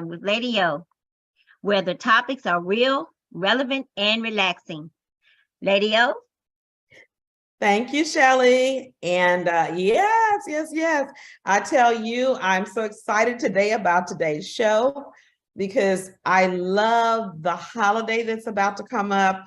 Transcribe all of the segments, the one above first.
with Lady O, where the topics are real, relevant, and relaxing. Lady O? Thank you, Shelley. And yes. I tell you, I'm so excited today about today's show because I love the holiday that's about to come up.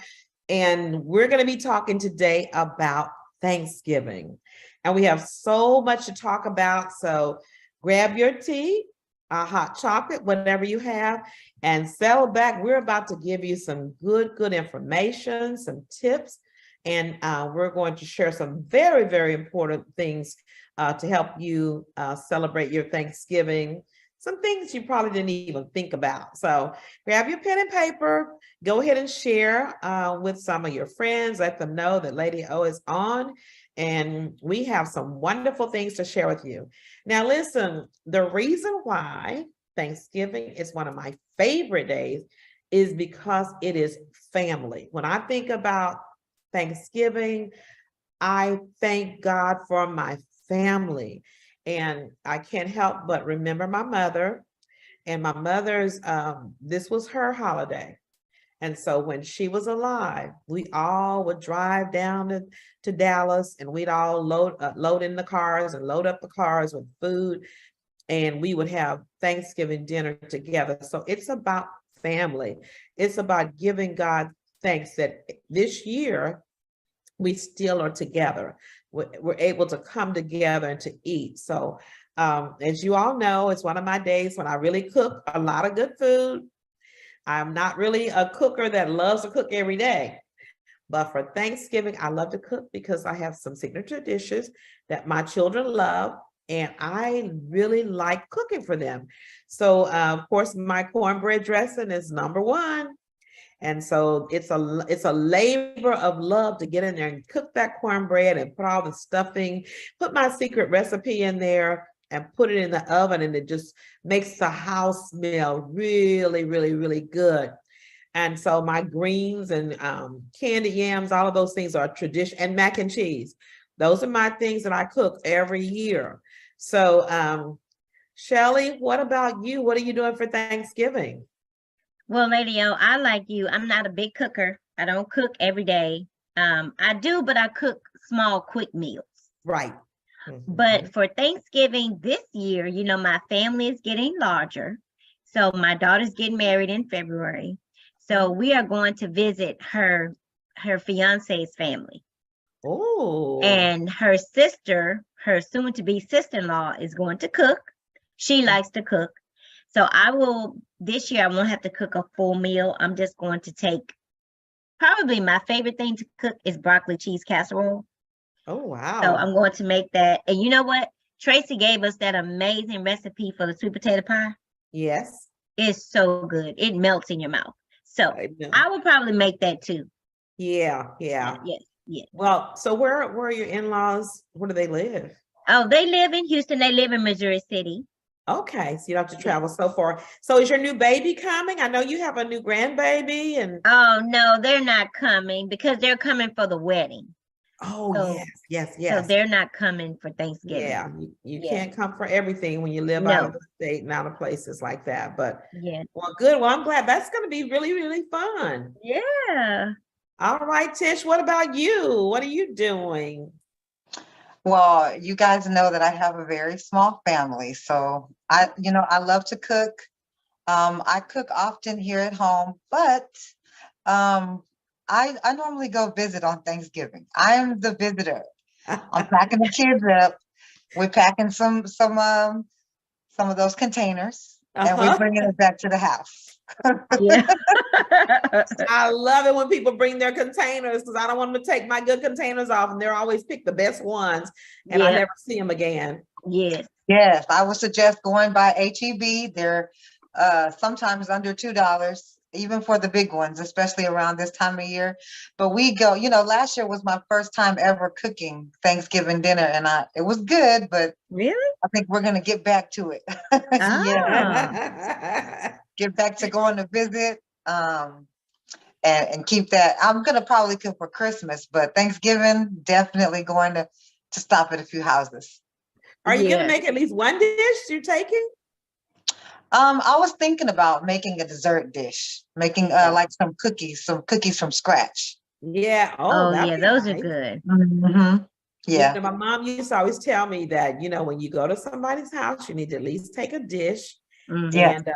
And we're going to be talking today about Thanksgiving. And we have so much to talk about. So grab your tea, a hot chocolate, whatever you have, and settle back. We're about to give you some good information, some tips, and we're going to share some very important things to help you celebrate your Thanksgiving. Some things you probably didn't even think about. So grab your pen and paper, go ahead and share with some of your friends, let them know that Lady O is on, and we have some wonderful things to share with you. Now, listen, the reason why Thanksgiving is one of my favorite days is because it is family. When I think about Thanksgiving, I thank God for my family. And I can't help but remember my mother, and my mother's, this was her holiday. And so when she was alive, we all would drive down to Dallas, and we'd all load in the cars and load up the cars with food, and we would have Thanksgiving dinner together. So it's about family. It's about giving God thanks that this year we still are together. We're able to come together and to eat. So as you all know, it's one of my days when I really cook a lot of good food. I'm not really a cooker that loves to cook every day. But for Thanksgiving, I love to cook because I have some signature dishes that my children love, and I really like cooking for them. So, of course, my cornbread dressing is number one. And so it's a labor of love to get in there and cook that cornbread and put all the stuffing, put my secret recipe in there and put it in the oven, and it just makes the house smell really good. And so my greens and candy yams, all of those things are tradition, and mac and cheese. Those are my things that I cook every year. So Shelley, what about you? What are you doing for Thanksgiving? Well, Lady O, I like you. I'm not a big cooker. I don't cook every day. I do, but I cook small, quick meals. Right. But for Thanksgiving this year, my family is getting larger. So my daughter's getting married in February. So we are going to visit her fiance's family. Oh. And her sister, her soon-to-be sister-in-law, is going to cook. She likes to cook. So this year I won't have to cook a full meal. I'm just going to take, probably my favorite thing to cook is broccoli cheese casserole. Oh, wow. So I'm going to make that. And you know what? Tracy gave us that amazing recipe for the sweet potato pie. Yes. It's so good. It melts in your mouth. So I will probably make that too. Yeah. Yes. Well, so where are your in-laws? Where do they live? Oh, they live in Houston. They live in Missouri City. Okay, so you don't have to travel so far. So is your new baby coming? I know you have a new grandbaby and Oh no, they're not coming because they're coming for the wedding. Oh, so, yes. So they're not coming for Thanksgiving. Yeah, you can't come for everything when you live out of the state and out of places like that. But well, good. Well, I'm glad. That's going to be really fun. Yeah. All right, Tish, what about you? What are you doing? Well, you guys know that I have a very small family, so I love to cook. I cook often here at home, but I normally go visit on Thanksgiving. I am the visitor. I'm packing the kids up. We're packing some of those containers, and we're bringing it back to the house. Yeah. I love it when people bring their containers because I don't want them to take my good containers off, and they're always pick the best ones, and I never see them again. Yes. I would suggest going by HEB. They're sometimes under $2, even for the big ones, especially around this time of year. But we go, last year was my first time ever cooking Thanksgiving dinner, and it was good, but really, I think we're going to get back to it. Get back to going to visit, and keep that. I'm going to probably cook for Christmas, but Thanksgiving, definitely going to stop at a few houses. Are you going to make at least one dish you're taking? I was thinking about making a dessert dish, making like some cookies from scratch. Yeah. Oh, Oh that'd yeah, be those are nice. good. Hmm. You Yeah. know, my mom used to always tell me that, when you go to somebody's house, you need to at least take a dish. Mhm. Yeah. And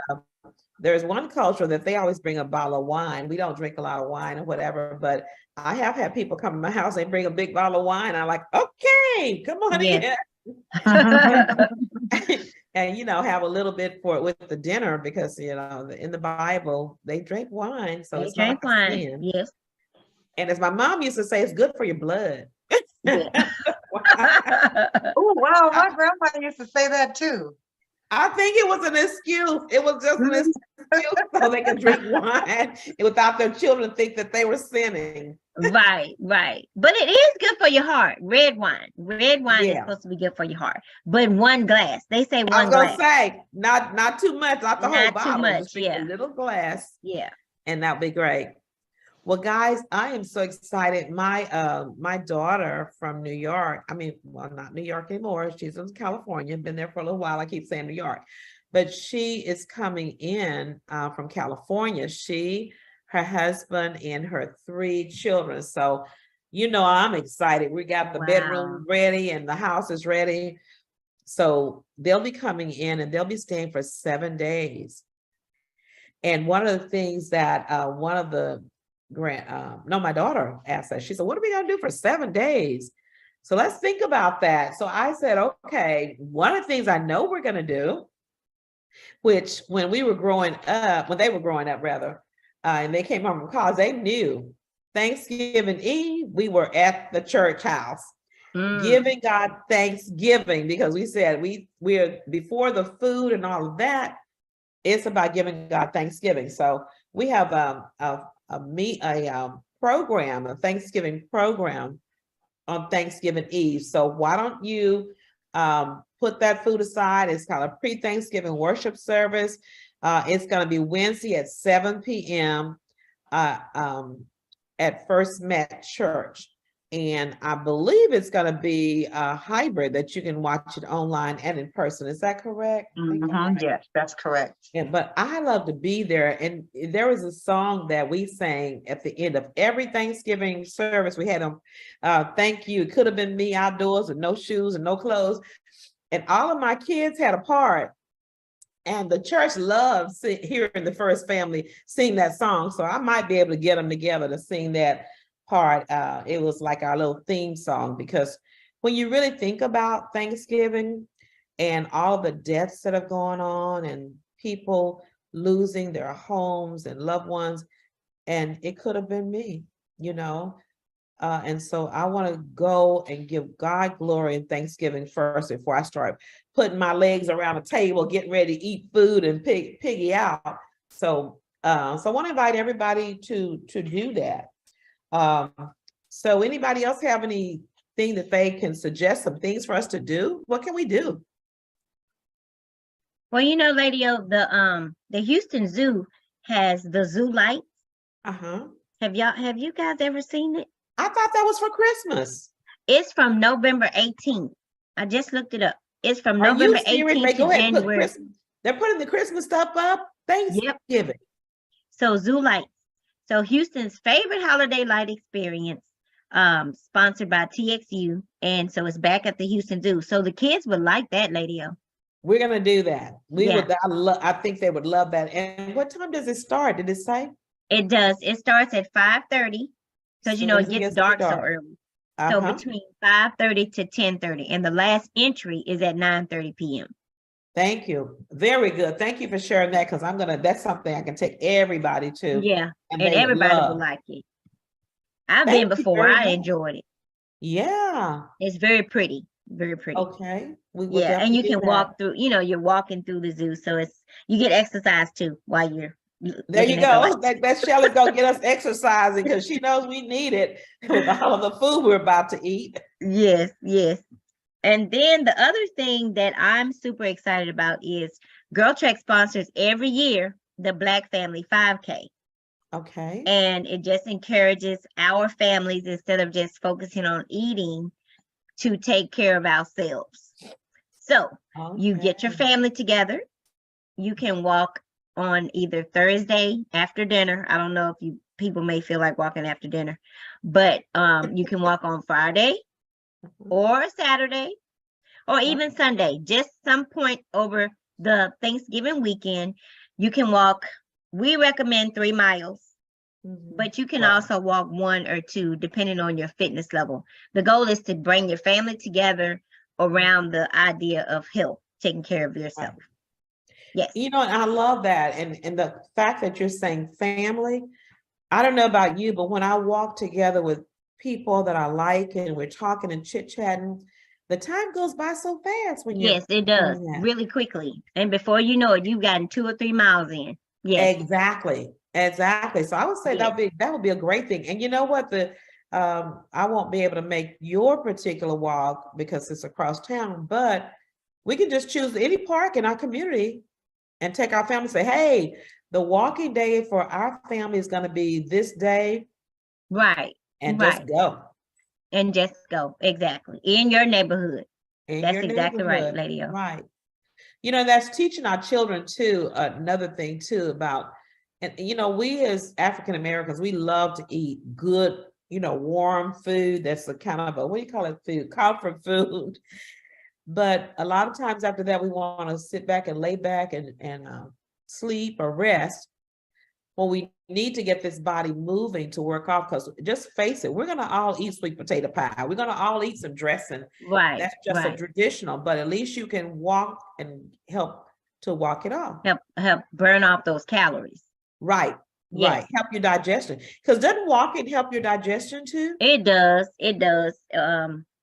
there's one culture that they always bring a bottle of wine. We don't drink a lot of wine or whatever, but I have had people come to my house, they bring a big bottle of wine. I'm like, okay, come on Yes. in. And have a little bit for it with the dinner because in the Bible they drink wine, so They it's not drink a wine. sin. Yes. And as my mom used to say, it's good for your blood. Yeah. Oh, wow. My grandma used to say that too. I think it was an excuse. It was just an excuse so they could drink wine without their children think that they were sinning. Right, right. But it is good for your heart. Red wine. Red wine is Yeah. supposed to be good for your heart. But one glass. They say I one was gonna glass. say, not too much, not the whole Not too bottle. much. Just drink a Yeah. little glass, Yeah. and that'd be great. Well, guys, I am so excited. My daughter from New York, well, not New York anymore. She's in California, been there for a little while. I keep saying New York, but she is coming in from California. She, her husband, and her 3 children. So, I'm excited. We got the Wow. bedroom ready and the house is ready. So they'll be coming in and they'll be staying for 7 days. And one of the things that one of the my daughter asked us, she said, what are we gonna do for 7 days? So let's think about that. So I said, okay, one of the things I know we're gonna do, which when they were growing up rather, and they came home from college, they knew Thanksgiving Eve, we were at the church house. Giving God thanksgiving, because we said we're before the food and all of that, it's about giving God thanksgiving. So we have a program, a Thanksgiving program on Thanksgiving Eve. So why don't you put that food aside? It's called a pre-Thanksgiving worship service. It's going to be Wednesday at 7 p.m. At First Met Church. And I believe it's going to be a hybrid that you can watch it online and in person. Is that correct? Yes, that's correct. Yeah, but I love to be there. And there was a song that we sang at the end of every Thanksgiving service. We had them, thank you. It could have been me outdoors with no shoes and no clothes. And all of my kids had a part. And the church loves hearing the First Family sing that song. So I might be able to get them together to sing that part. It was like our little theme song, because when you really think about Thanksgiving and all the deaths that have gone on and people losing their homes and loved ones, and it could have been me, and so I want to go and give God glory and thanksgiving first before I start putting my legs around a table, getting ready to eat food and piggy out. So I want to invite everybody to do that. So anybody else have anything that they can suggest, some things for us to do? What can we do? Well, Lady O, the Houston Zoo has the zoo lights. Uh-huh. Have you guys ever seen it? I thought that was for Christmas. It's from November 18th. I just looked it up. It's from Are you November serious? 18th Go to ahead and put January. Christmas. They're putting the Christmas stuff up. Thanksgiving. So zoo lights. So Houston's favorite holiday light experience, sponsored by TXU. And so it's back at the Houston Zoo. So the kids would like that, Lady O. We're gonna do that. Yeah. I think they would love that. And what time does it start? Did it say? It does. It starts at 5:30 because it gets dark so early. So between 5:30 to 10:30, and the last entry is at 9:30 p.m. Thank you. Very good. Thank you for sharing that, because that's something I can take everybody to. Yeah, and they everybody will like it. I've been before. I enjoyed it. Yeah. It's very pretty. Very pretty. Okay. Yeah, and you can walk through, you're walking through the zoo. So you get exercise too while you're there you go. That Shelley go get us exercising, because she knows we need it with all of the food we're about to eat. Yes, yes. And then the other thing that I'm super excited about is Girl Trek sponsors every year the Black Family 5K. Okay. And it just encourages our families, instead of just focusing on eating, to take care of ourselves. So you get your family together, you can walk on either Thursday after dinner. I don't know if people may feel like walking after dinner, but you can walk on Friday or Saturday or even Sunday, just some point over the Thanksgiving weekend. You can walk. We recommend 3 miles, but you can Wow. also walk 1 or 2 depending on your fitness level. The goal is to bring your family together around the idea of health, taking care of yourself. Yes. You know, and I love that. And the fact that you're saying family, I don't know about you, but when I walk together with people that I like and we're talking and chit-chatting, the time goes by so fast when you're Yes, it does doing that. really quickly. And before you know it, you've gotten 2 or 3 miles in. Yes. Exactly. So I would say Yes. that would be a great thing. And you know what? I won't be able to make your particular walk because it's across town, but we can just choose any park in our community and take our family and say, hey, the walking day for our family is going to be this day. Right. And Right. just go. And just go. Exactly. In your neighborhood. In That's your exactly right, neighborhood. Lady O. Right. You know, that's teaching our children too, another thing too about, and you know, we as African Americans, we love to eat good, you know, warm food. That's a kind of a, what do you call it, food, comfort food. But a lot of times after that, we want to sit back and lay back and sleep or rest. Well, we need to get this body moving to work off, because just face it, we're going to all eat sweet potato pie. We're going to all eat some dressing. Right. That's just right. a traditional, but at least you can walk and help to walk it off. Help burn off those calories. Right. Yes. Right. Help your digestion. Because doesn't walking help your digestion too? It does. It does.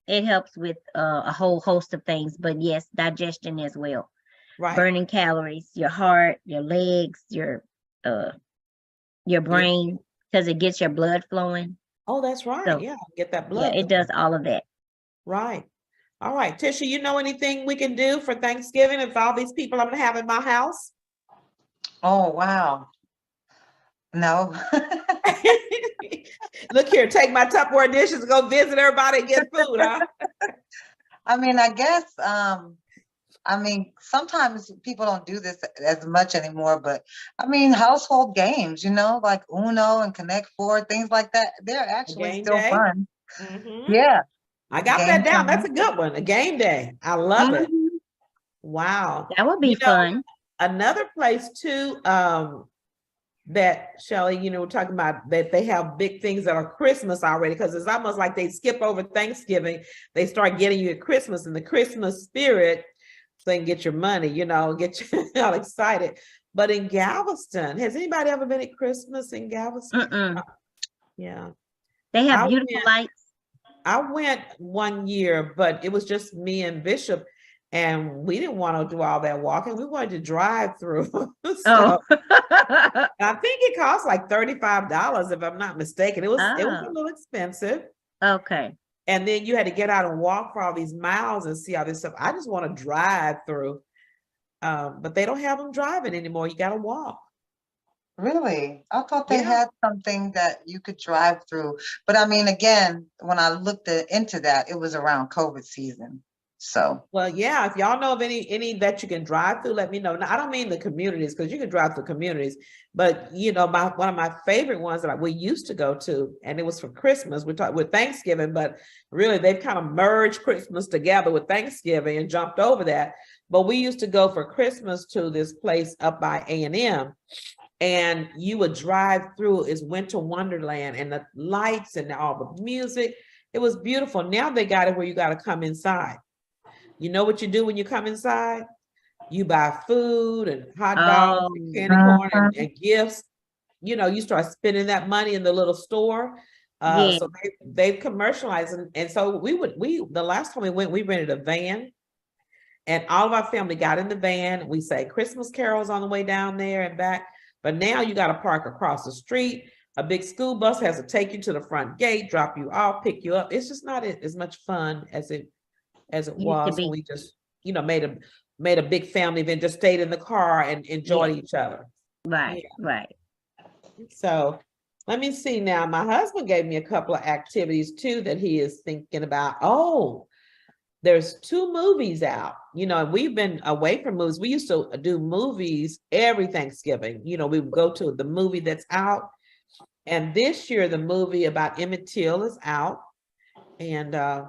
It helps with a whole host of things, but yes, digestion as well. Right. Burning calories, your heart, your legs, your brain, because it gets your blood flowing. Oh, that's right. So, yeah. Get that blood. Yeah, it does all of that. Right. All right. Tisha, you know anything we can do for Thanksgiving if all these people I'm going to have in my house? Oh, wow. No. Look here, take my Tupperware dishes, go visit everybody and get food, huh? I mean, I guess, sometimes people don't do this as much anymore, but I mean, household games, you know, like Uno and Connect Four, things like that. They're actually game still day. fun. Mm-hmm. Yeah. I got Game that down. time. That's a good one. A game day. I love it. Mhm. Wow. That would be fun. Another place too, that Shelley, you know, we're talking about that they have big things that are Christmas already, because it's almost like they skip over Thanksgiving. They start getting you at Christmas and the Christmas spirit, so they can get your money, you know, get you all excited. But in Galveston, has anybody ever been at Christmas in Galveston? Mm-mm. Yeah. They have beautiful lights. I went one year, but it was just me and Bishop, and we didn't want to do all that walking. We wanted to drive through. Oh. I think it cost like $35, if I'm not mistaken. It was a little expensive. Okay. And then you had to get out and walk for all these miles and see all this stuff. I just want to drive through. But they don't have them driving anymore. You got to walk. Really? I thought they had something that you could drive through. But I mean, again, when I looked into that, it was around COVID season. So, well, yeah, if y'all know of any that you can drive through, let me know. Now, I don't mean the communities, because you can drive through communities, but you know, one of my favorite ones that we used to go to, and it was for Christmas. We talked with Thanksgiving, but really they've kind of merged Christmas together with Thanksgiving and jumped over that. But we used to go for Christmas to this place up by A&M, and you would drive through is Winter Wonderland, and the lights and all the music. It was beautiful. Now they got it where you got to come inside. You know what you do when you come inside? You buy food and hot dogs and candy corn and gifts. You know, you start spending that money in the little store. So they've commercialized. And so the last time we went, we rented a van, and all of our family got in the van. We say Christmas carols on the way down there and back. But now you got to park across the street. A big school bus has to take you to the front gate, drop you off, pick you up. It's just not as much fun as it was when we just, you know, made a big family event, just stayed in the car and enjoyed each other. Right, right. So let me see now. My husband gave me a couple of activities too that he is thinking about. Oh, there's two movies out. You know, we've been away from movies. We used to do movies every Thanksgiving. You know, we would go to the movie that's out. And this year, the movie about Emmett Till is out. And of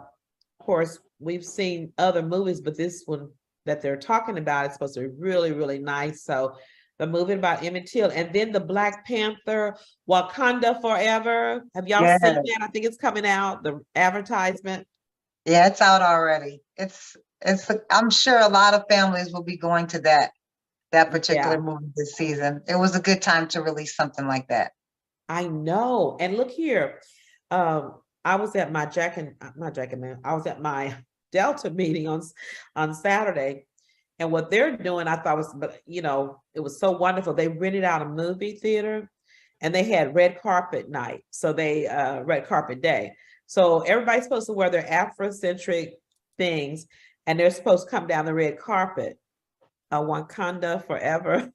course, we've seen other movies, but this one that they're talking about is supposed to be really, really nice. So the movie about Emmett Till, and then the Black Panther, Wakanda Forever. Have y'all Yeah. seen that? I think it's coming out, the advertisement. Yeah, it's out already. I'm sure a lot of families will be going to that particular Yeah. movie this season. It was a good time to release something like that. I know. And look here, I was at my I was at my Delta meeting on Saturday, and what they're doing, I thought was, but you know, it was so wonderful. They rented out a movie theater, and they had red carpet night. So they red carpet day. So everybody's supposed to wear their Afrocentric things, and they're supposed to come down the red carpet, Wakanda Forever,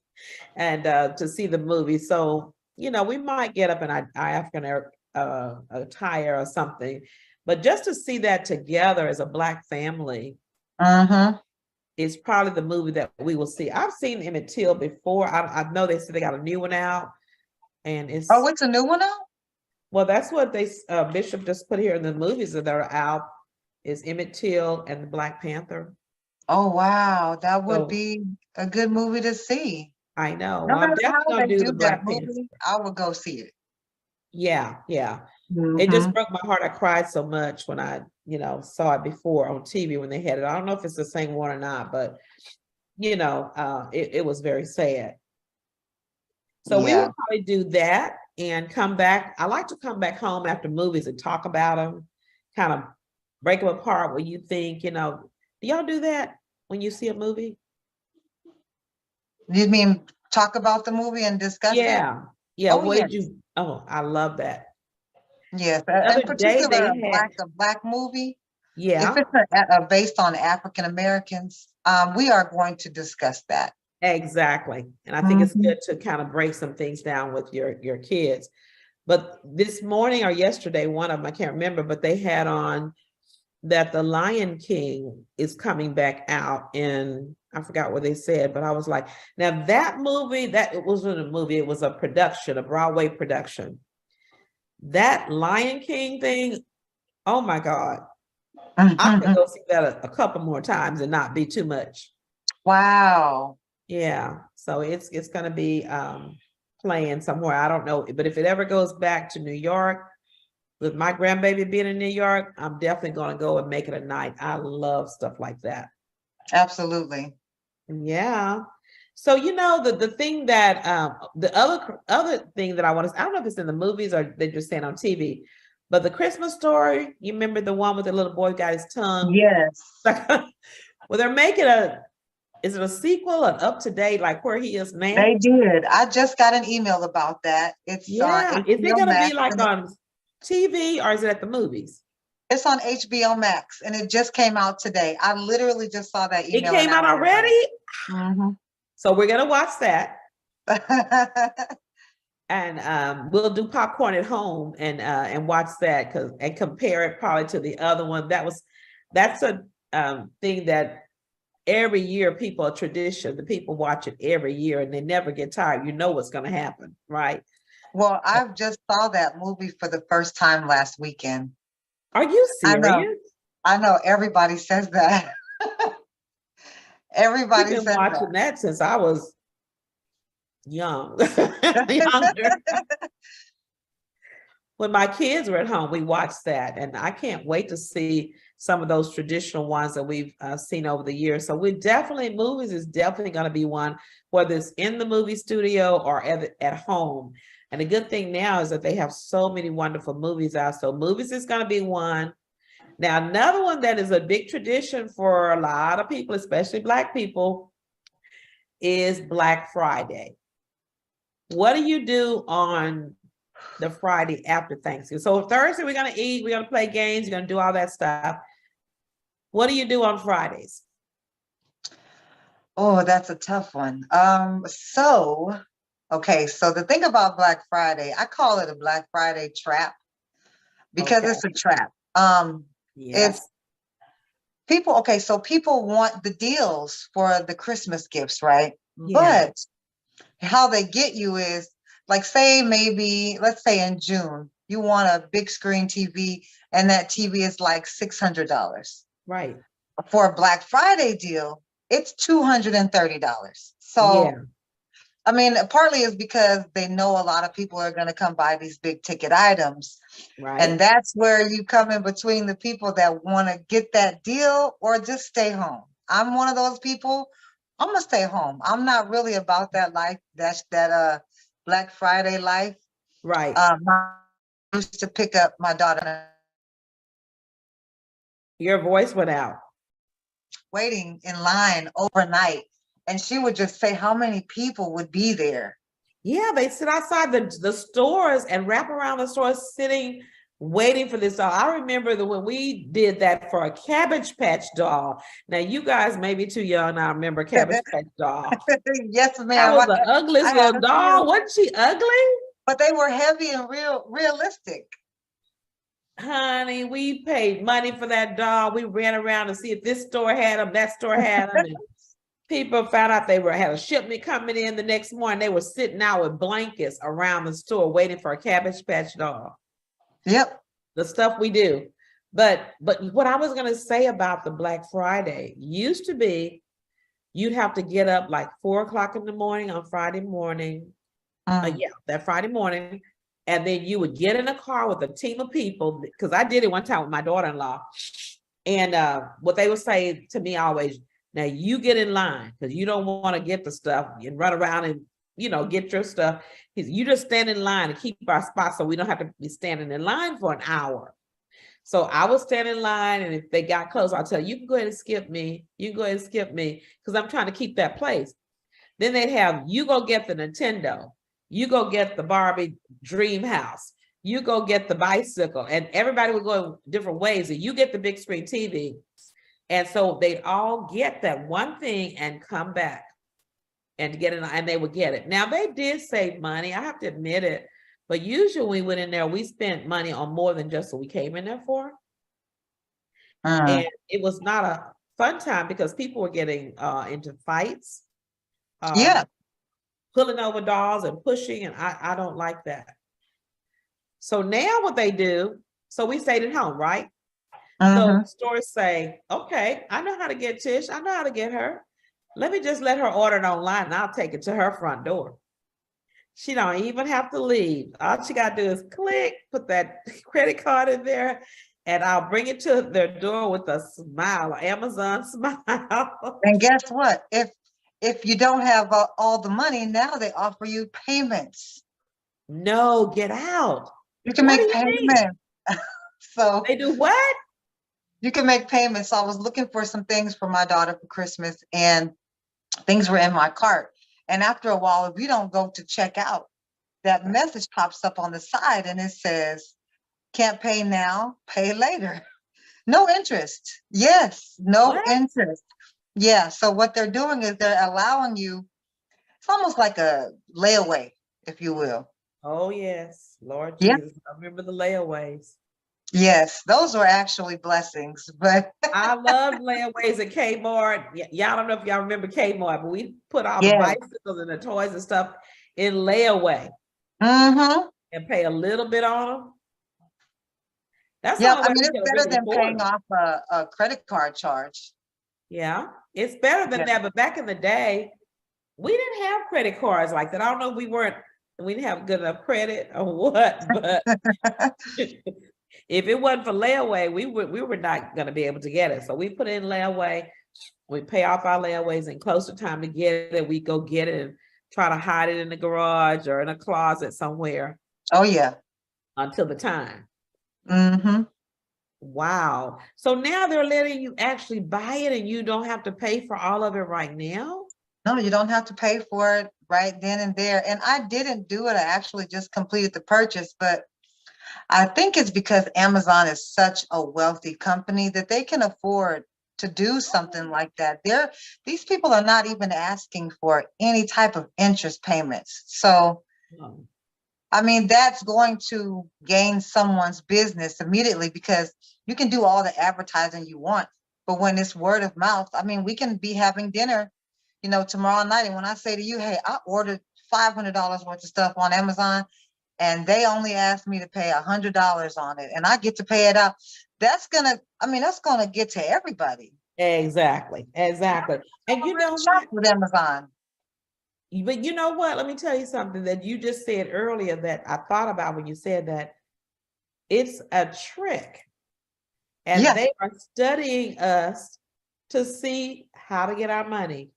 and to see the movie. So you know, we might get up in our African attire or something, but just to see that together as a Black family is probably the movie that we will see. I've seen Emmett Till before. I know they said they got a new one out, and it's it's a new one out? well, that's what they Bishop just put here in the movies that are out is Emmett Till and the Black Panther. Oh wow, that would So be a good movie to see. I know. No Well, I'm matter how definitely gonna they do do the that Black Panther. movie, I would go see it. Yeah, yeah. It just broke my heart. I cried so much when I, you know, saw it before on TV when they had it. I don't know if it's the same one or not, but you know, it was very sad. So we Yeah. will probably do that and come back. I like to come back home after movies and talk about them, kind of break them apart. What you think, you know, do y'all do that when you see a movie? You mean talk about the movie and discuss it? Yeah. Yeah. Oh, What yes. did you? Oh, I love that. Yes. The In other day particular, they a had, black movie. If yeah, it's based on African Americans, we are going to discuss that. exactly. And I think it's good to kind of break some things down with your kids. But this morning or yesterday, one of them, I can't remember, but they had on that The Lion King is coming back out in, I forgot what they said, but I was like, now that movie, that it wasn't a movie, it was a production, a Broadway production. That Lion King thing, oh my God. I could go see that a couple more times and not be too much. Wow. Yeah. So it's gonna be playing somewhere. I don't know, but if it ever goes back to New York, with my grandbaby being in New York, I'm definitely gonna go and make it a night. I love stuff like that. Absolutely. Yeah. So you know the thing that the other thing that I want to, I don't know if it's in the movies or they're just saying on TV, but the Christmas Story, you remember the one with the little boy got his tongue? Yes. Well, they're making is it a sequel, an up to date, like where he is now? They did. I just got an email about that. It's Yeah. Is it gonna be like on TV or is it at the movies? It's on HBO Max and it just came out today. I literally just saw that email. It came out already? So we're gonna watch that. And we'll do popcorn at home and watch that and compare it probably to the other one. That's a thing that every year a tradition, the people watch it every year and they never get tired. You know what's gonna happen, right? Well, I've just saw that movie for the first time last weekend. Are you serious? I know everybody says that. Everybody We've been says watching that since I was young. Younger. When my kids were at home, we watched that, and I can't wait to see some of those traditional ones that we've seen over the years. So movies is definitely going to be one, whether it's in the movie studio or at home. And the good thing now is that they have so many wonderful movies out. So movies is going to be one. Now, another one that is a big tradition for a lot of people, especially Black people, is Black Friday. What do you do on the Friday after Thanksgiving? So Thursday, we're going to eat, we're going to play games, we're going to do all that stuff. What do you do on Fridays? Oh, that's a tough one. Okay, so the thing about Black Friday, I call it a Black Friday trap because it's a trap. Yes. People, okay, so people want the deals for the Christmas gifts, right? Yeah. But how they get you is like, say, maybe, let's say in June, you want a big screen TV and that TV is like $600. Right. For a Black Friday deal, it's $230. Yeah. So, I mean, partly is because they know a lot of people are going to come buy these big ticket items. Right. And that's where you come in between the people that want to get that deal or just stay home. I'm one of those people. I'm gonna stay home. I'm not really about that life. That's that Black Friday life. Right. I used to pick up my daughter Your voice went out. waiting in line overnight, and she would just say how many people would be there. Yeah, they sit outside the stores and wrap around the stores sitting, waiting for this doll. I remember that when we did that for a Cabbage Patch doll. Now, you guys may be too young now to remember Cabbage Patch doll. Yes, That ma'am. was the ugliest I have little a doll. few. Wasn't she ugly? But they were heavy and realistic. Honey, we paid money for that doll. We ran around to see if this store had them, that store had them. And people found out they had a shipment coming in the next morning. They were sitting out with blankets around the store waiting for a Cabbage Patch doll. Yep. The stuff we do. But what I was going to say about the Black Friday used to be you'd have to get up like 4:00 in the morning on Friday morning. That Friday morning. And then you would get in a car with a team of people, because I did it one time with my daughter-in-law. And what they would say to me always, now you get in line because you don't want to get the stuff and run around and, get your stuff. You just stand in line and keep our spot so we don't have to be standing in line for an hour. So I would stand in line, and if they got close, I'll tell you can go ahead and skip me. You can go ahead and skip me because I'm trying to keep that place. Then they'd have, you go get the Nintendo. You go get the Barbie dream house. You go get the bicycle. And everybody would go different ways. And you get the big screen TV. And so they'd all get that one thing and come back and get it, and they would get it. Now, they did save money. I have to admit it. But usually when we went in there, we spent money on more than just what we came in there for. And it was not a fun time because people were getting into fights. Pulling over dolls and pushing, and I don't like that. So now what they do, so we stayed at home, right? So stores say, okay, I know how to get Tish. I know how to get her. Let me just let her order it online and I'll take it to her front door. She don't even have to leave. All she got to do is click, put that credit card in there, and I'll bring it to their door with a smile, an Amazon smile. And guess what? If you don't have all the money, now they offer you payments. No, get out. You can make payments. So they do what? You can make payments. So I was looking for some things for my daughter for Christmas, and things were in my cart. And after a while, if you don't go to check out, that message pops up on the side and it says, can't pay now, pay later. No interest. Yes, no interest. Yeah, so what they're doing is they're allowing you, it's almost like a layaway, if you will. Oh, yes. Lord Jesus, I remember the layaways. Yes, those were actually blessings, but I love layaways at Kmart. Y'all don't know if y'all remember Kmart, but we put all the bicycles and the toys and stuff in layaway and pay a little bit on them. That's I mean, it's better than paying off a credit card charge. Yeah, it's better than that. But back in the day, we didn't have credit cards like that. I don't know if we didn't have good enough credit or what, but if it wasn't for layaway, we were not going to be able to get it. So we put it in layaway. We pay off our layaways, and close to time to get it, we go get it and try to hide it in the garage or in a closet somewhere. Oh, yeah. Until the time. Wow. So now they're letting you actually buy it and you don't have to pay for all of it right now? No, you don't have to pay for it right then and there. And I didn't do it. I actually just completed the purchase, but I think it's because Amazon is such a wealthy company that they can afford to do something like that. These people are not even asking for any type of interest payments. So, I mean, that's going to gain someone's business immediately because you can do all the advertising you want But when it's word of mouth, I mean, we can be having dinner, you know, tomorrow night. And when I say to you, hey, I ordered $500 worth of stuff on Amazon, and they only asked me to pay $100 on it, and I get to pay it out. That's gonna get to everybody. Exactly. Exactly. And you know Shop what? with Amazon. But you know what? Let me tell you something that you just said earlier that I thought about when you said that. It's a trick. And Yeah. they are studying us to see how to get our money.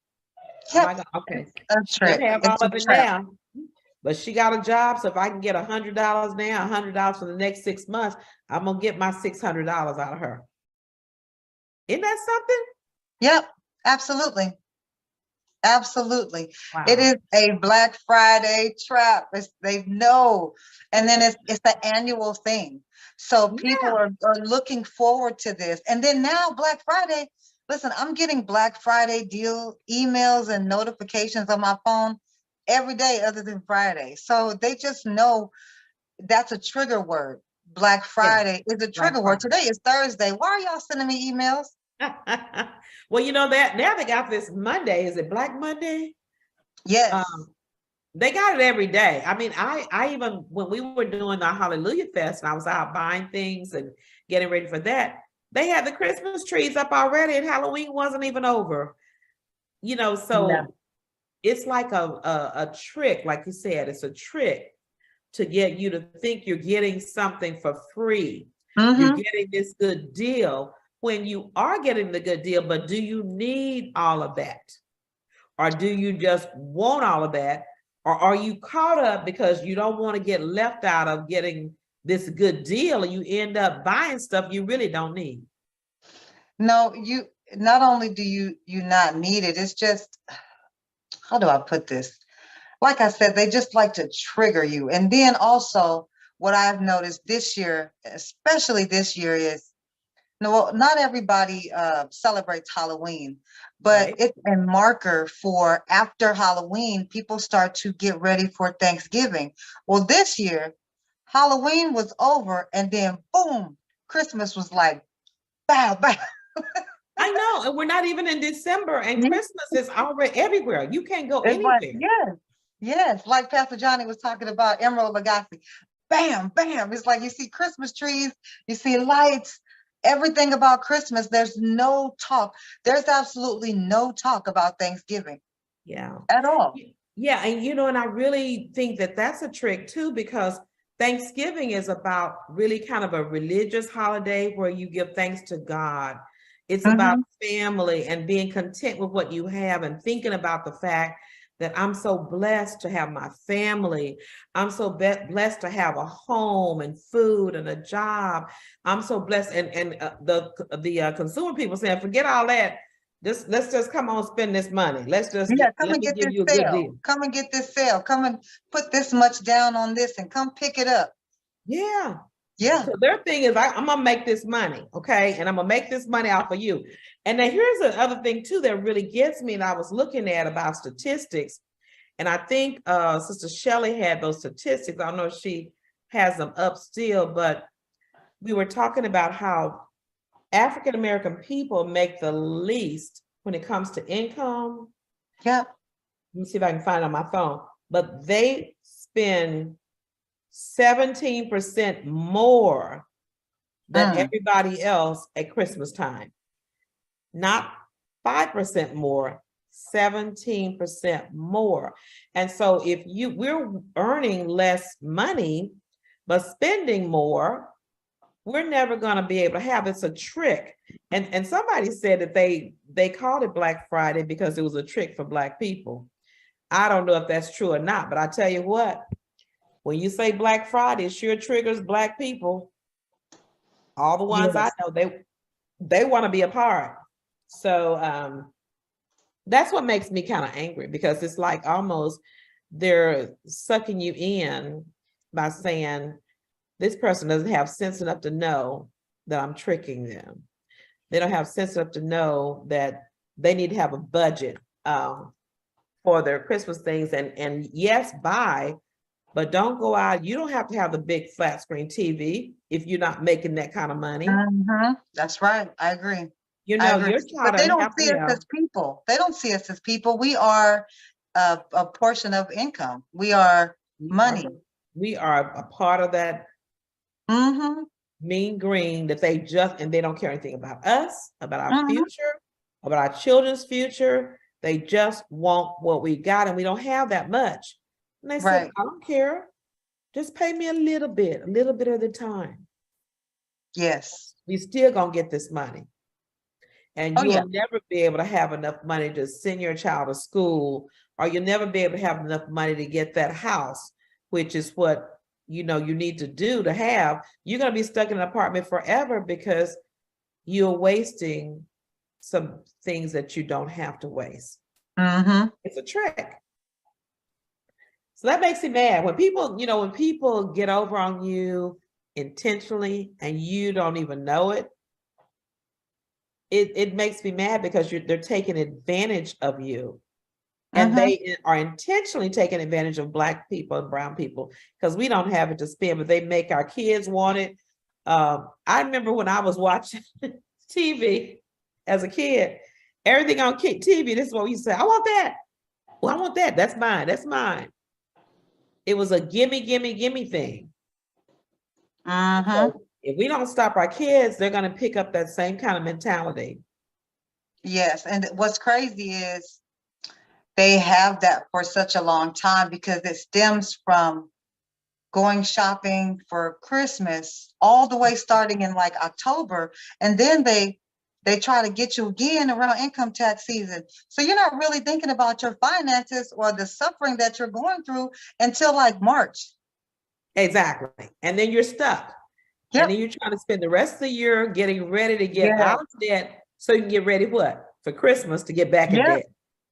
Yep. Oh my God. Okay. A She trick. doesn't have It's all a of it trap. now, but she got a job. So if I can get $100 now, $100 for the next 6 months, I'm gonna get my $600 out of her. Isn't that something? Yep. Absolutely. Absolutely. Wow. It is a Black Friday trap. They know. And then it's the annual thing. So people are looking forward to this. And then now Black Friday, listen, I'm getting Black Friday deal emails and notifications on my phone every day other than Friday. So they just know that's a trigger word. Black Friday is a trigger word. Today is Thursday. Why are y'all sending me emails? Well, you know that now they got this Monday. Is it Black Monday? Yes. They got it every day. I mean, I even when we were doing the Hallelujah Fest and I was out buying things and getting ready for that, they had the Christmas trees up already and Halloween wasn't even over. You know, so it's like a trick, like you said, it's a trick to get you to think you're getting something for free. You're getting this good deal when you are getting the good deal, but do you need all of that? Or do you just want all of that? Or are you caught up because you don't want to get left out of getting this good deal and you end up buying stuff you really don't need? No, you not only do you not need it, it's just, how do I put this? Like I said, they just like to trigger you. And then also what I've noticed this year, especially this year, is no, not everybody celebrates Halloween, but it's a marker for after Halloween, people start to get ready for Thanksgiving. Well, this year, Halloween was over and then boom, Christmas was like, bow, bow. I know, and we're not even in December and Christmas is already everywhere. You can't go anywhere. Yes, yes, like Pastor Johnny was talking about Emerald Lagasse. Bam, bam. It's like you see Christmas trees, you see lights, everything about Christmas. There's no talk. There's absolutely no talk about Thanksgiving. Yeah. At all. Yeah, and you know, and I really think that that's a trick too, because Thanksgiving is about really kind of a religious holiday where you give thanks to God. It's about family and being content with what you have and thinking about the fact that I'm so blessed to have my family. I'm so blessed to have a home and food and a job. I'm so blessed. And the consumer people saying, forget all that. Let's just come on, spend this money. Let's just come and get give this you a good sale. deal. Come and get this sale. Come and put this much down on this and come pick it up. Yeah. Yeah. So their thing is, I'm gonna make this money, okay? And I'm gonna make this money off of you. And then here's the other thing too that really gets me, and I was looking at about statistics, and I think Sister Shelley had those statistics. I don't know if she has them up still, but we were talking about how African American people make the least when it comes to income. Yeah. Let me see if I can find it on my phone. But they spend 17% more than everybody else at Christmas time. Not 5% more, 17% more. And so if we're earning less money, but spending more, we're never going to be able to have. It's a trick. And somebody said that they called it Black Friday because it was a trick for Black people. I don't know if that's true or not, but I tell you what, when you say Black Friday, it sure triggers Black people. All the ones I know, they want to be a part. So that's what makes me kind of angry, because it's like almost they're sucking you in by saying this person doesn't have sense enough to know that I'm tricking them. They don't have sense enough to know that they need to have a budget for their Christmas things, and yes, buy, but don't go out. You don't have to have the big flat screen TV if you're not making that kind of money. That's right. I agree. I agree. your But child they doesn't don't have see to us as people. They don't see us as people. We are a portion of income. We are money. We are a part of that Mm-hmm. mean green that and they don't care anything about us, about our Mm-hmm. future, about our children's future. They just want what we got, and we don't have that much. And they said, Right. I don't care. Just pay me a little bit at a time. Yes. We still gonna get this money. And Oh, you'll yeah. never be able to have enough money to send your child to school, or you'll never be able to have enough money to get that house, which is what you need to do to have. You're going to be stuck in an apartment forever because you're wasting some things that you don't have to waste. Mm-hmm. It's a trick. So that makes me mad when people, when people get over on you intentionally and you don't even know it. It makes me mad because they're taking advantage of you. And they are intentionally taking advantage of Black people and brown people because we don't have it to spend, but they make our kids want it. I remember when I was watching TV as a kid, everything on TV, this is what we used to say, I want that. Well, I want that. That's mine. That's mine. It was a gimme, gimme, gimme thing. So if we don't stop our kids, they're going to pick up that same kind of mentality. Yes. And what's crazy is they have that for such a long time because it stems from going shopping for Christmas all the way starting in like October. And then they try to get you again around income tax season. So you're not really thinking about your finances or the suffering that you're going through until like March. Exactly. And then you're stuck. Yep. And then you're trying to spend the rest of the year getting ready to get out of debt so you can get ready for Christmas to get back in debt.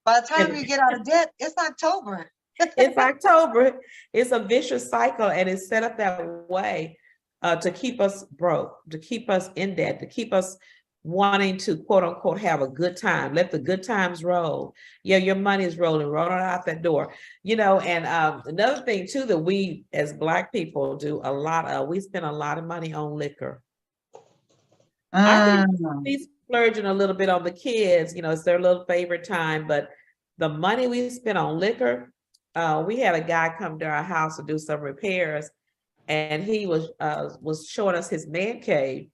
By the time you get out of debt, it's October. It's October. It's a vicious cycle, and it's set up that way to keep us broke, to keep us in debt, to keep us wanting to quote unquote have a good time. Let the good times roll. Yeah, your money is rolling out that door. And another thing too that we as Black people do a lot of, we spend a lot of money on liquor. I think we splurging a little bit on the kids, it's their little favorite time, but the money we spend on liquor, we had a guy come to our house to do some repairs, and he was showing us his man cave,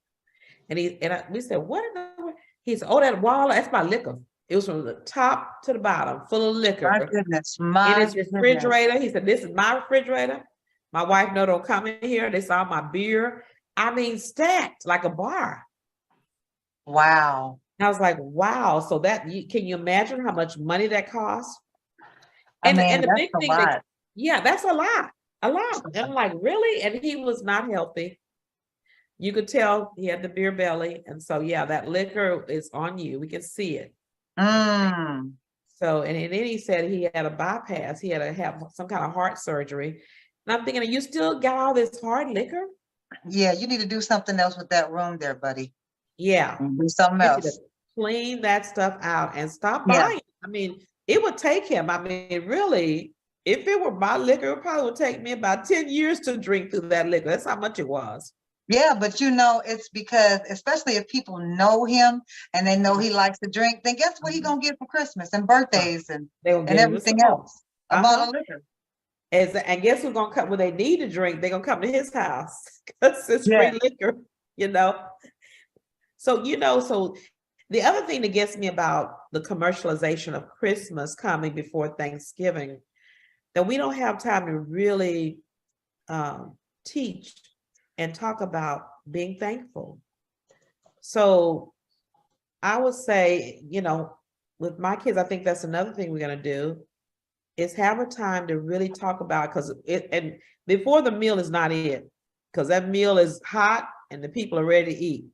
and we said, "What?" He said, "Oh, that wall, that's my liquor. It was from the top to the bottom, full of liquor." My goodness, in his refrigerator. He said, "This is my refrigerator. My wife don't come in here. They saw my beer. I mean, stacked like a bar." Wow. I was like, wow. So can you imagine how much money that costs? And the big thing that's a lot. And I'm like, really? And he was not healthy. You could tell he had the beer belly. And so, that liquor is on you. We can see it. So, and then he said he had a bypass. He had to have some kind of heart surgery. And I'm thinking, you still got all this hard liquor? Yeah, you need to do something else with that room there, buddy. Yeah. Do something else. Clean that stuff out and stop buying. I mean, it would take him. I mean, really, if it were my liquor, it probably would take me about 10 years to drink through that liquor. That's how much it was. Yeah, but it's because, especially if people know him and they know he likes to drink, then guess what he's going to get for Christmas and birthdays and everything else? A bottle of liquor. And guess who's going to come when they need to drink? They're going to come to his house because it's free liquor, So, so the other thing that gets me about the commercialization of Christmas coming before Thanksgiving, that we don't have time to really teach and talk about being thankful. So I would say, with my kids, I think that's another thing we're going to do is have a time to really talk about, and before the meal is not it, because that meal is hot and the people are ready to eat.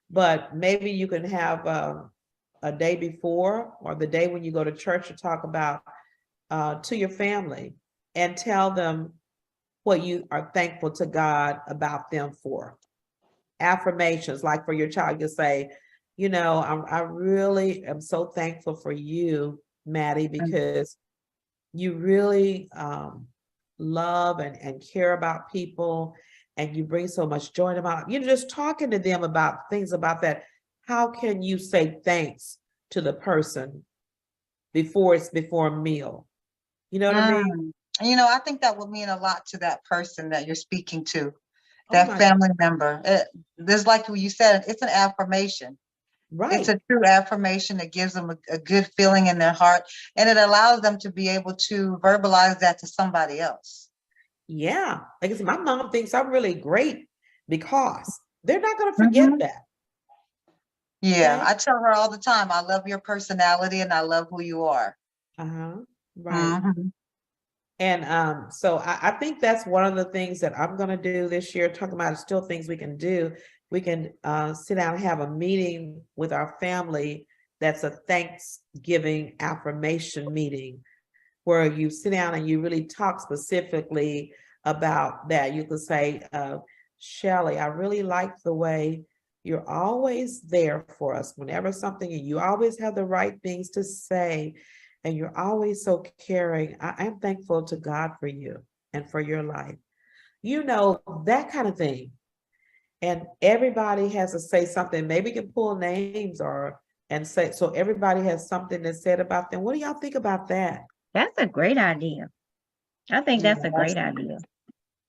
But maybe you can have a day before or the day when you go to church to talk about to your family and tell them what you are thankful to God about them for. Affirmations, like for your child, you say, I really am so thankful for you, Maddie, because you really love and care about people, and you bring so much joy to them. You're just talking to them about things about that, how can you say thanks to the person before a meal? You know what I mean? I think that would mean a lot to that person that you're speaking to, Oh that my, family member. There's like you said, it's an affirmation. It's right. a true affirmation that gives them a good feeling in their heart, and it allows them to be able to verbalize that to somebody else. Yeah. Like I said, my mom thinks I'm really great because they're not going to forget that. Yeah, Okay. I tell her all the time, I love your personality and I love who you are. Uh-huh. Right. Mhm. And so I think that's one of the things that I'm going to do this year, talking about still things we can do. We can sit down and have a meeting with our family that's a Thanksgiving affirmation meeting where you sit down and you really talk specifically about that. You could say, Shelley, I really like the way you're always there for us whenever something, and you always have the right things to say, and you're always so caring. I'm thankful to God for you and for your life. You know, that kind of thing. And everybody has to say something. Maybe you can pull names and say, so everybody has something to say about them. What do y'all think about that? That's a great idea. I think Yeah, that's a great idea.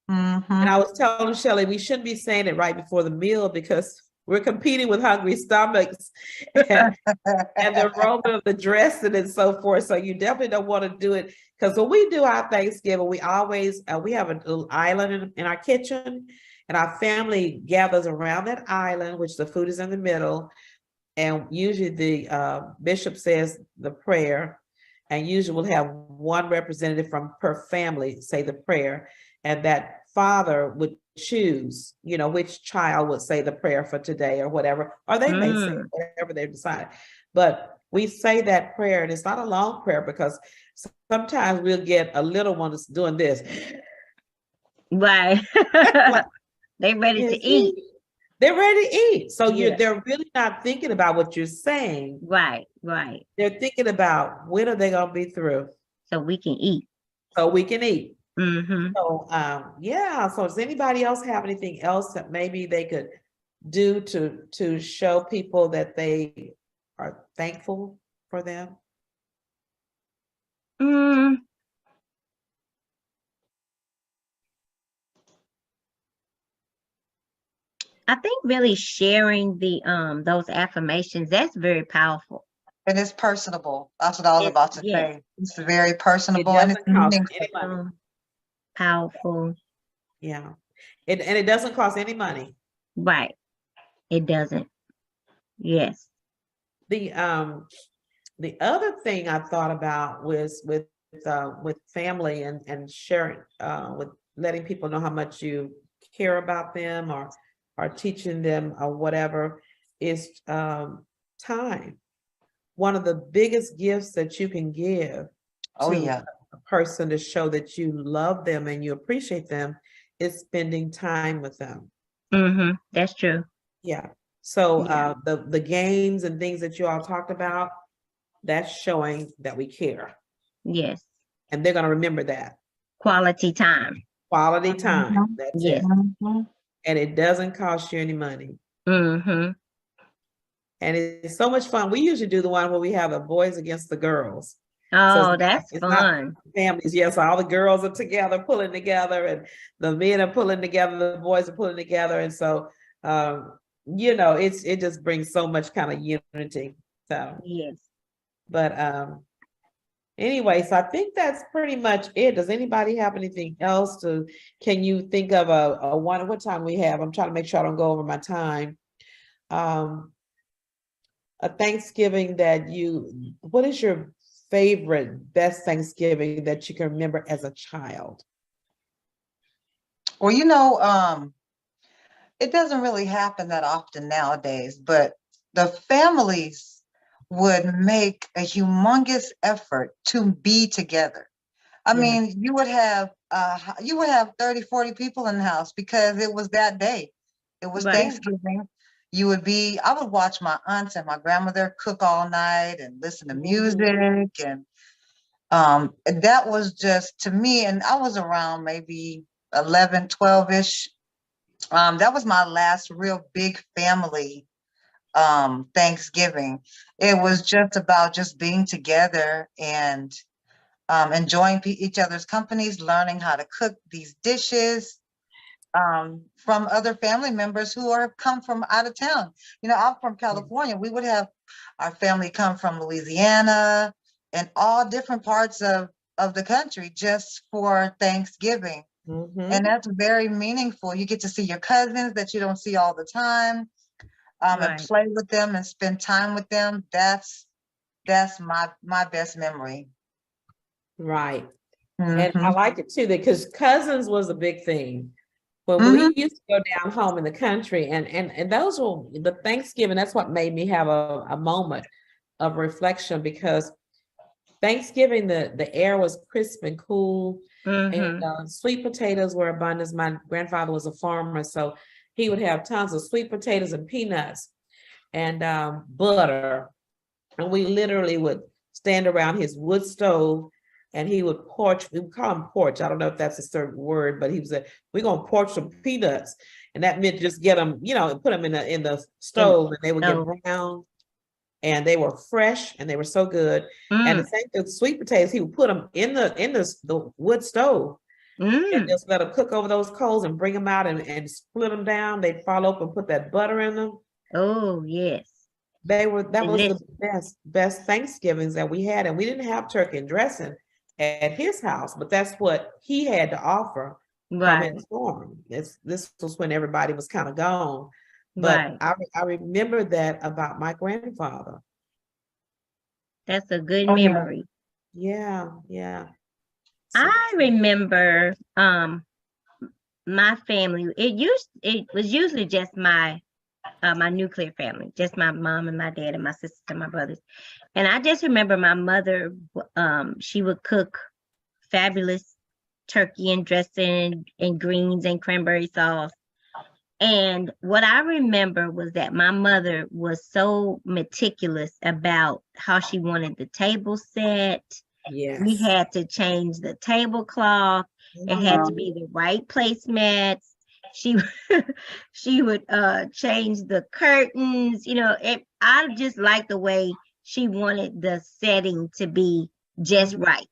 And Mhm. I was telling Shelley, we shouldn't be saying it right before the meal because we're competing with hungry stomachs and the aroma of the dressing and so forth. So you definitely don't want to do it, because when we do our Thanksgiving, we always we have a little island in our kitchen, and our family gathers around that island, which the food is in the middle. And usually the bishop says the prayer, and usually we'll have one representative from per family say the prayer, and that father would choose, which child would say the prayer for today or whatever, or they may say whatever they decide. But we say that prayer, and it's not a long prayer because sometimes we'll get a little one that's doing this. Right. Like, They ready to eat. they're ready to eat. So Yeah. they're really not thinking about what you're saying. Right. They're thinking about when are they going to be through So we can eat. so we can eat. Mm-hmm. So yeah. So does anybody else have anything else that maybe they could do to show people that they are thankful for them? Mm, I think really sharing the those affirmations, that's very powerful. And it's personable. That's what I was It's, about to yes, say. It's very It personable and it's doesn't cost meaningful. any money. powerful. Yeah. And it doesn't cost any money. Right. It doesn't. Yes. The other thing I thought about was with family and sharing with letting people know how much you care about them or teaching them or whatever is time. One of the biggest gifts that you can give Oh to yeah. a person to show that you love them and you appreciate them is spending time with them. Mm-hmm. That's true. Yeah. So Yeah. the games and things that you all talked about, that's showing that we care. Yes. And they're going to remember that. Quality time. Quality time. Mhm. That's Yes. it. Mhm. And it doesn't cost you any money. Mm-hmm. And it's so much fun. We usually do the one where we have the boys against the girls. So Oh, that's it's not fun. families. Yes, all the girls are together, pulling together, and the men are pulling together, the boys are pulling together. And so, it just brings so much kind of unity. So, Yes. but anyway, so I think that's pretty much it. Does anybody have anything else can you think of a one, what time we have? I'm trying to make sure I don't go over my time. A Thanksgiving what is your favorite, best Thanksgiving that you can remember as a child? Well, it doesn't really happen that often nowadays, but the families would make a humongous effort to be together. I Yeah. mean, you would have 30, 40 people in the house because it was that day. It was Right. Thanksgiving. I would watch my aunts and my grandmother cook all night and listen to music. And that was just to me, and I was around maybe 11, 12-ish. That was my last real big family Thanksgiving. It was just about just being together and enjoying each other's companies, learning how to cook these dishes from other family members who are come from out of town. You know, I'm from California. We would have our family come from Louisiana and all different parts of the country just for Thanksgiving. And that's very meaningful. You get to see your cousins that you don't see all the time, and Right. play with them and spend time with them. That's my best memory. Right. And I Mhm. like it too, because cousins was a big thing. When Mhm. we used to go down home in the country, and those were the Thanksgiving, that's what made me have a moment of reflection, because Thanksgiving, the air was crisp and cool, and sweet potatoes were abundant. My grandfather was a farmer, so he would have tons of sweet potatoes and peanuts and butter. And we literally would stand around his wood stove, and he would porch. We would call him porch. I don't know if that's a certain word, but he was we're gonna porch some peanuts, and that meant just get them, put them in the stove, and they would get brown, and they were fresh, and they were so good. And the same thing with sweet potatoes, he would put them in the wood stove, and just let them cook over those coals, and bring them out and split them down. They'd fall open, put that butter in them. Oh, yes. That was Delicious. the best Thanksgivings that we had. And we didn't have turkey and dressing at his house, but that's what he had to offer from Right. his farm. This was when everybody was kind of gone. But Right. I remember that about my grandfather. That's a good Oh, yeah. memory. Yeah. So, I remember my family. It was usually just my nuclear family, just my mom and my dad and my sisters and my brothers. And I just remember my mother, she would cook fabulous turkey and dressing and greens and cranberry sauce. And what I remember was that my mother was so meticulous about how she wanted the table set. yes. We had to change the tablecloth. It had to be the right placemats. She she would change the curtains. I just like the way she wanted the setting to be just right,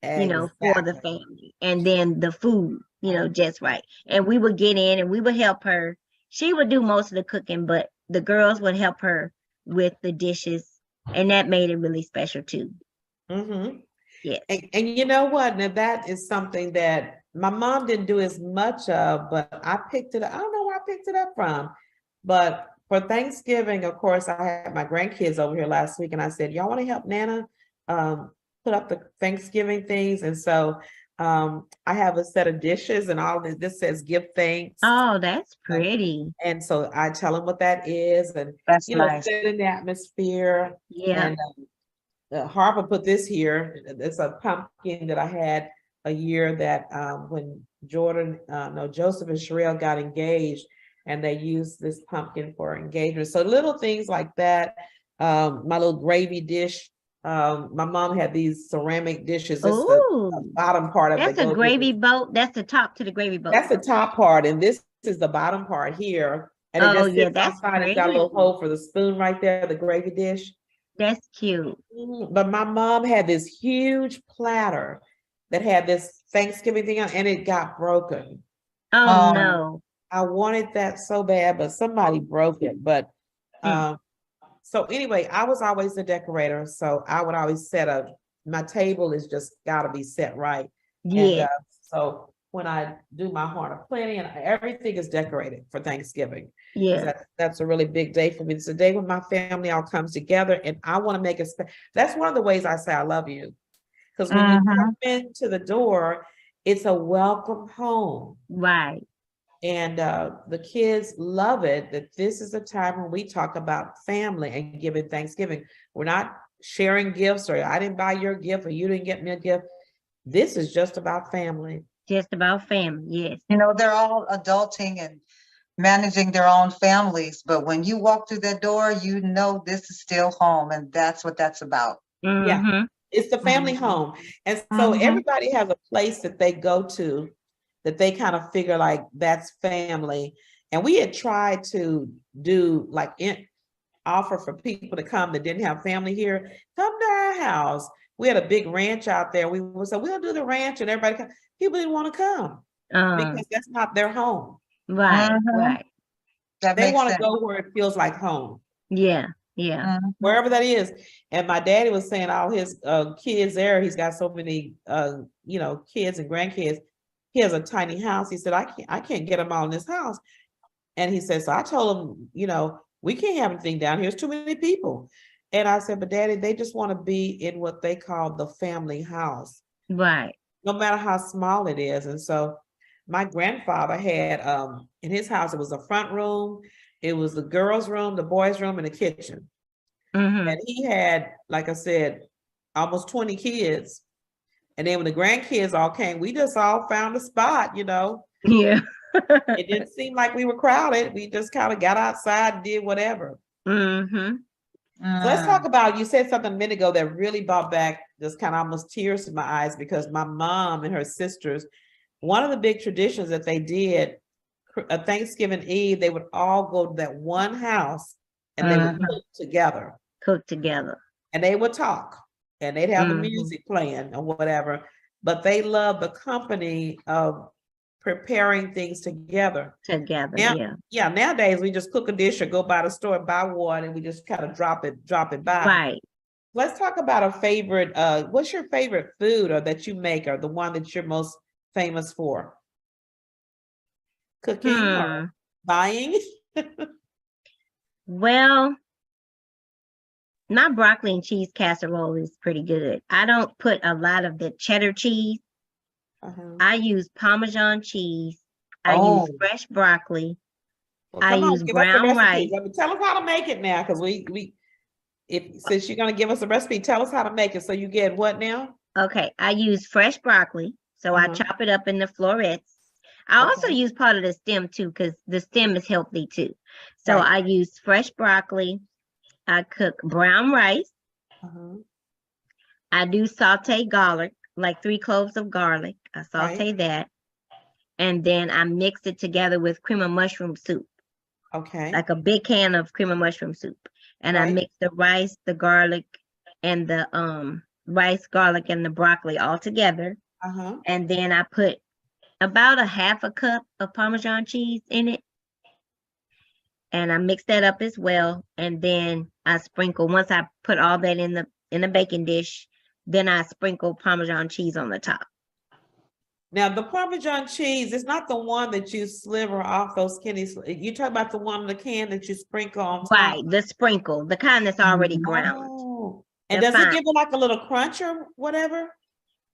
for the Exactly. family. And then the food, just right. And we would get in and we would help her. She would do most of the cooking, but the girls would help her with the dishes. And that made it really special too. Mm-hmm. Yes. And you know what? Now that is something that my mom didn't do as much of, but I picked it up. I don't know where I picked it up from. But for Thanksgiving, of course, I had my grandkids over here last week, and I said, y'all want to help Nana put up the Thanksgiving things? And so I have a set of dishes, and all of this says give thanks. Oh, that's pretty. And so I tell them what that is, and That's nice. setting the atmosphere. Yeah. And Harper put this here. It's a pumpkin that I had a year that when Joseph and Sherelle got engaged, and they used this pumpkin for engagement. So little things like that. My little gravy dish. My mom had these ceramic dishes. This is the bottom part of that's a gravy boat. That's the top to the gravy boat. That's the top part, and this is the bottom part here. And it just sits outside. It's got a little hole for the spoon right there, the gravy dish. That's cute. But my mom had this huge platter that had this Thanksgiving thing on, and it got broken. Oh, no. I wanted that so bad, but somebody broke it. But so anyway, I was always the decorator, so I would always my table is just got to be set right. Yeah. And so when I do my Heart of Plenty, and everything is decorated for Thanksgiving. Yeah. That's a really big day for me. It's a day when my family all comes together, and I want to make it. That's one of the ways I say I love you, because when you come into the door, it's a welcome home. Right. And the kids love it, that this is a time when we talk about family and giving Thanksgiving. We're not sharing gifts, or I didn't buy your gift, or you didn't get me a gift. This is just about family. Just about family, yes. They're all adulting and managing their own families, but when you walk through that door, this is still home, and that's what that's about. Yeah, it's the family home. And so everybody has a place that they go to that they kind of figure like that's family. And we had tried to do like offer for people to come that didn't have family here, come to our house. We had a big ranch out there. We would say, we'll do the ranch, and everybody come. People didn't want to come because that's not their home. Right, Mhm. right. That They makes want to sense. go where it feels like home, Yeah, yeah. Mhm. wherever that is. And my daddy was saying all his kids there, he's got so many kids and grandkids. He has a tiny house. He said, I can't get them all in this house. And he said, so I told him, we can't have anything down here. There's too many people. And I said, but Daddy, they just want to be in what they call the family house, Right. no matter how small it is. And so my grandfather had in his house, it was a front room, it was the girls' room, the boys' room, and the kitchen. Mm-hmm. And he had, like I said, almost 20 kids. And then when the grandkids all came, we just all found a spot. Yeah. It didn't seem like we were crowded. We just kind of got outside and did whatever. Mm-hmm. So let's talk about, you said something a minute ago that really brought back just kind of almost tears to my eyes, because my mom and her sisters, one of the big traditions that they did, Thanksgiving Eve, they would all go to that one house and they would cook together. Cook together. And they would talk and they'd have the Mhm. music playing or whatever, but they loved the company of preparing things together. Together, Now, yeah. nowadays we just cook a dish or go by the store and buy one, and we just kind of drop it by. Right. Let's talk about a favorite. What's your favorite food or that you make, or the one that you're most famous for? Cooking or buying? Well, my broccoli and cheese casserole is pretty good. I don't put a lot of the cheddar cheese. I use Parmesan cheese. I use fresh broccoli. Well, I come on, use give us the brown recipe. rice. Tell us how to make it now, because since you're gonna give us a recipe, tell us how to make it. So you get what now? Okay, I use fresh broccoli. So I chop it up in the florets. I also use part of the stem too, because the stem is healthy too. So I use fresh broccoli. I cook brown rice. I do saute garlic, like 3 cloves of garlic. I saute that. And then I mix it together with cream of mushroom soup. Okay. Like a big can of cream of mushroom soup. And I mix the rice, the garlic, and the rice, garlic, and the broccoli all together. And then I put about a half a cup of Parmesan cheese in it. And I mix that up as well. And then I sprinkle, once I put all that in the baking dish, then I sprinkle Parmesan cheese on the top. Now, the Parmesan cheese is not the one that you sliver off those skinny. You talk about the one in the can that you sprinkle on top. Right, the sprinkle, the kind that's already ground. Oh. And does it give it like a little crunch or whatever?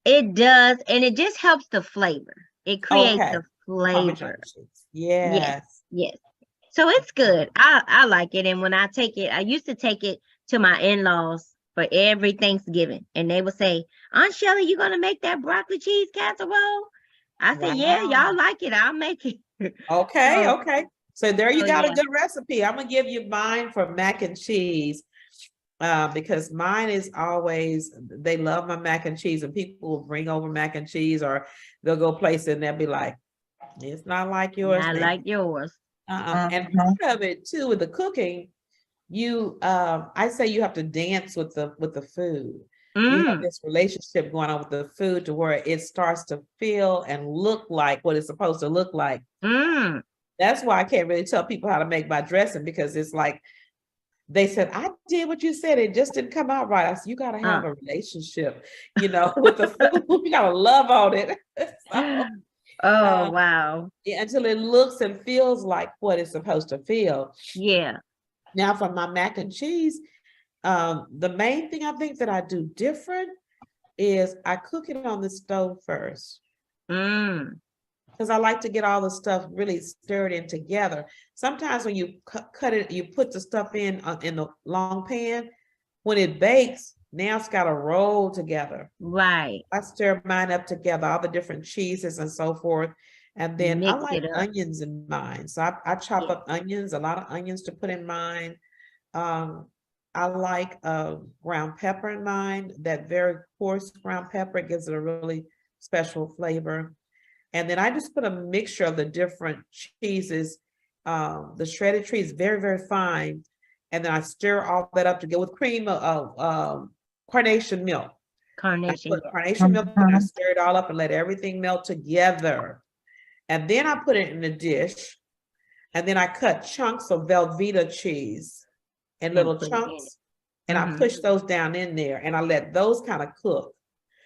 It does, and it just helps the flavor. It creates the flavor. Yes. Yes. So it's good. I like it. And when I take it, I used to take it to my in-laws for every Thanksgiving. And they would say, Aunt Shelly, you gonna make that broccoli cheese casserole? I said, yeah, y'all like it. I'll make it. Okay. So there you got a good recipe. I'm gonna give you mine for mac and cheese. Because mine is always, they love my mac and cheese, and people will bring over mac and cheese, or they'll go place it and they'll be like, it's not like yours. Not like yours. And part of it too, with the cooking, I say you have to dance with the food. You have this relationship going on with the food to where it starts to feel and look like what it's supposed to look like. That's why I can't really tell people how to make my dressing, because it's like, they said, I did what you said, it just didn't come out right. I said, you got to have a relationship, with the food. You got to love on it. Wow. Until it looks and feels like what it's supposed to feel. Yeah. Now for my mac and cheese, the main thing I think that I do different is I cook it on the stove first. Because I like to get all the stuff really stirred in together. Sometimes when you cut it, you put the stuff in the long pan, when it bakes, now it's got to roll together. Right. I stir mine up together, all the different cheeses and so forth. And then I like onions in mine. So I chop up onions, a lot of onions to put in mine. I like ground pepper in mine, that very coarse ground pepper. It gives it a really special flavor. And then I just put a mixture of the different cheeses. The shredded cheese, very, very fine. and then I stir all that up to go with cream of carnation milk. I Carnation. put Yeah. carnation milk and I Mhm. stir it all up and let everything melt together. And then I put it in a dish. And then I cut chunks of Velveeta cheese in And little put it in it. chunks. And I Mhm. push those down in there and I let those kind of cook.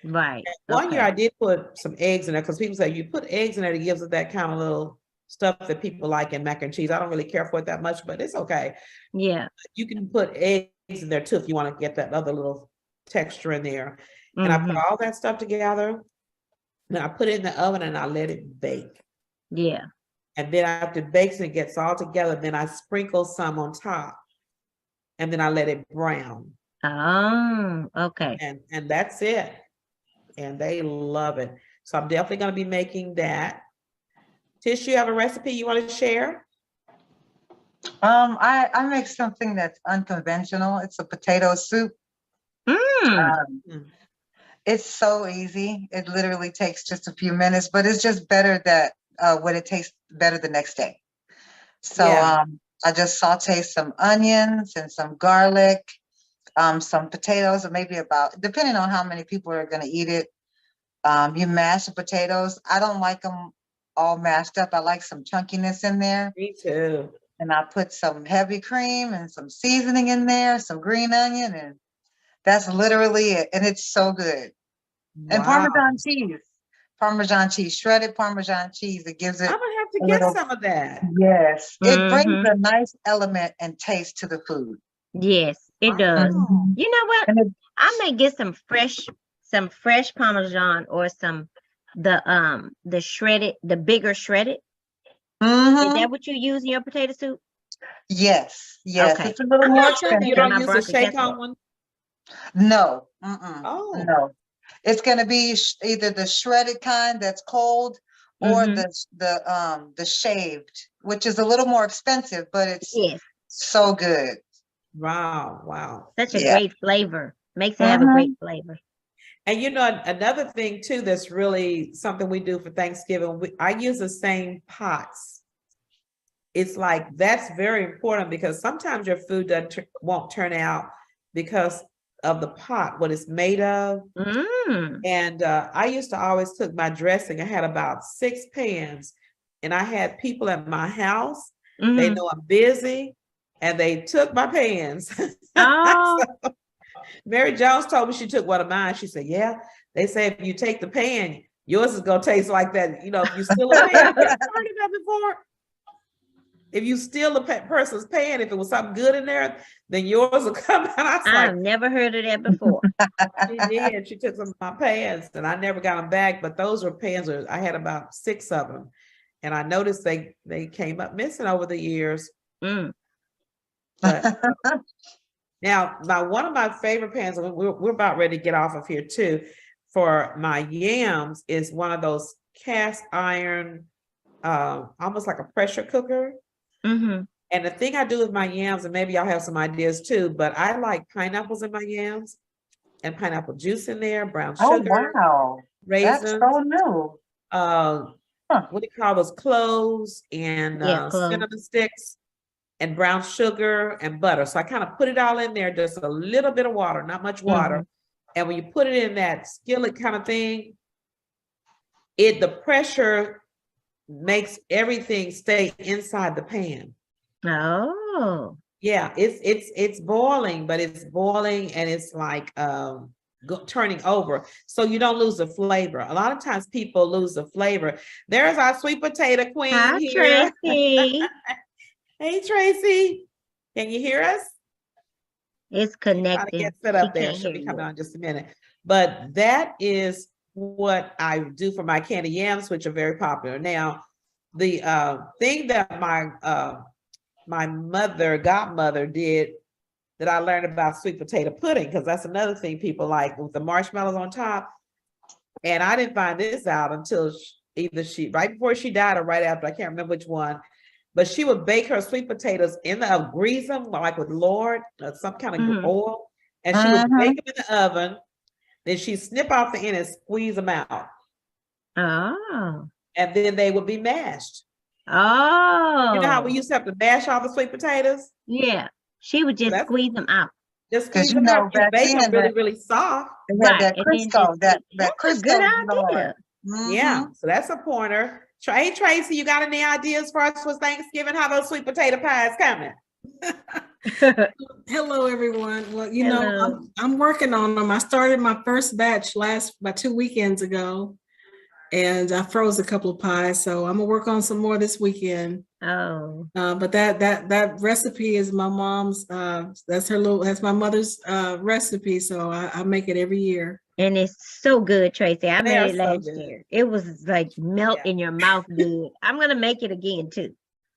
Right. And one year Okay. I did put some eggs in there because people say you put eggs in there, it gives it that kind of little stuff that people like in mac and cheese. I don't really care for it that much, but it's okay. Yeah. You can put eggs in there too if you want to get that other little texture in there. And I put Mhm. all that stuff together. And I put it in the oven and I let it bake. Yeah. And then after it bakes and it gets all together, then I sprinkle some on top. And then I let it brown. Oh, okay. And that's it. And they love it. So I'm definitely going to be making that. Tish, you have a recipe you want to share? I make something that's unconventional. It's a potato soup. Mm. Mm. It's so easy. It literally takes just a few minutes, but it's just better that when it tastes better the next day. So Yeah. I just saute some onions and some garlic, some potatoes, or maybe about, depending on how many people are going to eat it. You mash the potatoes. I don't like them all mashed up. I like some chunkiness in there. Me too. And I put some heavy cream and some seasoning in there, some green onion, and that's literally it. And it's so good. And Wow. Parmesan cheese, shredded Parmesan cheese. It gives I'm it gonna have to a get little, some of that. yes, it brings Mhm. a nice element and taste to the food. Yes, it does. Wow. You know what? And it, I may get some fresh Parmesan or the shredded, the bigger shredded. Is mhm, that what you use in your potato soup? yes, Okay. it's a little I'm more gonna try that You in expensive. don't my use the broccoli shake on casserole. one? No, Oh. no. It's going to be either the shredded kind that's cold or Mhm. the shaved, which is a little more expensive, but it's Yes. so good. Wow. Wow. Such a Yeah. great flavor. Makes it have a great Mhm. flavor. And you know, another thing too, that's really something we do for Thanksgiving, I use the same pots. It's like, that's very important because sometimes your food won't turn out because of the pot, what it's made of. Mm. And I used to always cook my dressing. I had about 6 pans and I had people at my house. They Mhm. know I'm busy and they took my pans. Oh, So, Mary Jones told me she took one of mine. She said, yeah, they say if you take the pan, yours is going to taste like that. You know, if you steal a pan, you ever heard of that before? If you steal a person's pan, if it was something good in there, then yours will come out. I was like, I've never heard of that before. she did. She took some of my pans and I never got them back, but those were pans. I had about 6 of them. And I noticed they came up missing over the years. Mm. But now one of my favorite pans, and we're about ready to get off of here too, for my yams is one of those cast iron, almost like a pressure cooker. Mhm. And the thing I do with my yams, and maybe y'all have some ideas too, but I like pineapples in my yams and pineapple juice in there, brown Oh, sugar, wow. That's raisins, so new. Huh. what do you call those, cloves and Yeah, clove. cinnamon sticks and brown sugar and butter. So I kind of put it all in there, just a little bit of water, not much water. Mhm. And when you put it in that skillet kind of thing, the pressure makes everything stay inside the pan. Oh. Yeah, it's boiling, but it's boiling and it's like turning over, so you don't lose the flavor. A lot of times people lose the flavor. There's our sweet potato queen Hi, here. Tracy. Hey Tracy, can you hear us? It's She's trying to connecting. get set She up there. can't She'll hear be coming you. on in just a minute. But that is what I do for my candy yams, which are very popular. Now, the thing that my godmother did that I learned about sweet potato pudding, because that's another thing people like with the marshmallows on top. And I didn't find this out until either right before she died or right after, I can't remember which one. But she would bake her sweet potatoes in the oven, grease them like with lard, some kind of Mhm. oil, and she would Mhm. bake them in the oven. Then she'd snip off the end and squeeze them out. Oh. And then they would be mashed. Oh. You know how we used to have to mash all the sweet potatoes? Yeah. She would just That's- squeeze them out. Just 'Cause squeeze you them know, out and back bake them then really, that- really soft. They had Right, that and then Crisco, just that that's a Crisco. good Lord. idea. Yeah, Mhm. so that's a pointer. Hey, Tracy, you got any ideas for us for Thanksgiving? How those sweet potato pies coming? Hello, everyone. Well, Hello. I'm working on them. I started my first batch about 2 weekends ago, and I froze a couple of pies. So I'm gonna work on some more this weekend. Oh, But that recipe is my mom's. That's my mother's recipe. So I make it every year. and it's so good, Tracy. I They are made it so last good. year. It was like melt Yeah. in your mouth good. I'm gonna make it again too.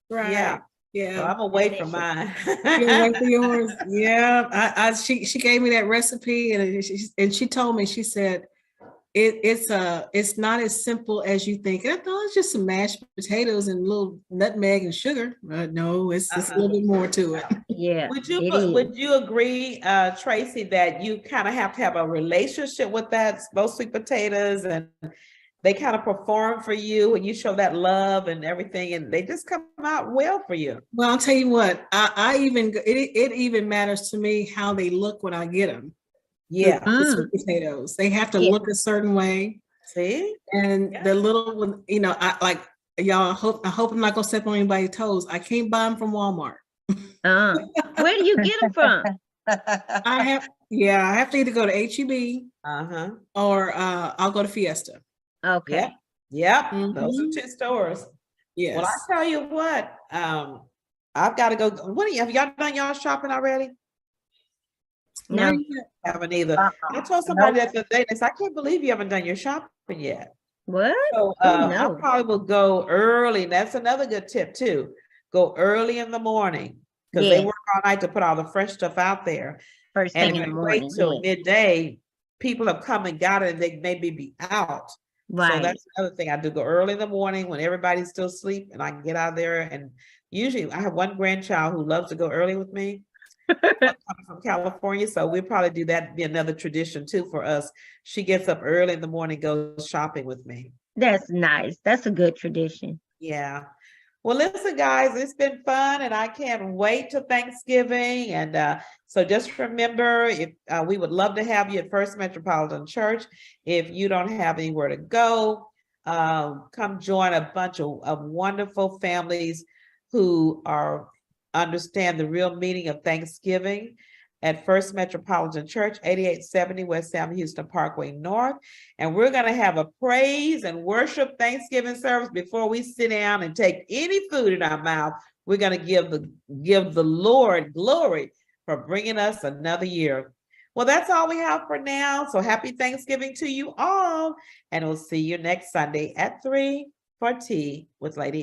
Right. Yeah. Yeah. So I'm gonna wait for Delicious. mine. You'll wait for yours. Yeah. She gave me that recipe, and she told me, she said, it's not as simple as you think. And I thought it's just some mashed potatoes and a little nutmeg and sugar. But no, it's a little bit more to it. Yeah, Would it is. you agree, Tracy, that you kind of have to have a relationship with those sweet potatoes, and they kind of perform for you and you show that love and everything, and they just come out well for you? Well, I'll tell you what, it even matters to me how they look when I get them. Yeah. The sweet potatoes, they have to Yeah. look a certain way. See? And Yeah. the little one, I like, y'all, I hope I'm not gonna step on anybody's toes. I can't buy them from Walmart. Where do you get them from? I have to either go to HEB Uh-huh. or I'll go to Fiesta. Okay. Yep. Those are Mhm. 2 stores. Yes. Well, I tell you what, I've got to go. Have y'all done y'all shopping already? No. Not yet. Haven't either. Uh-uh. I told somebody that the other day, they said, I can't believe you haven't done your shopping yet. What? So Oh, I no. probably will go early. That's another good tip too. Go early in the morning, because they Yes. work all night to put all the fresh stuff out there. First And thing if in the you wait morning. till Yeah. midday, people have come and got it and they maybe be out. So Right. that's another thing. I do go early in the morning when everybody's still asleep, and I can get out there. And usually I have one grandchild who loves to go early with me. Coming from California, so we'll probably do that, be another tradition too for us. She gets up early in the morning, goes shopping with me. That's nice. That's a good tradition. Yeah. Well, listen, guys, it's been fun, and I can't wait till Thanksgiving. And so just remember, if we would love to have you at First Metropolitan Church. If you don't have anywhere to go, come join a bunch of wonderful families who understand the real meaning of Thanksgiving at First Metropolitan Church, 8870 West Sam Houston Parkway North. And we're going to have a praise and worship Thanksgiving service before we sit down and take any food in our mouth. We're going to give the Lord glory for bringing us another year. Well, that's all we have for now. So happy Thanksgiving to you all. And we'll see you next Sunday at 3 for tea with Lady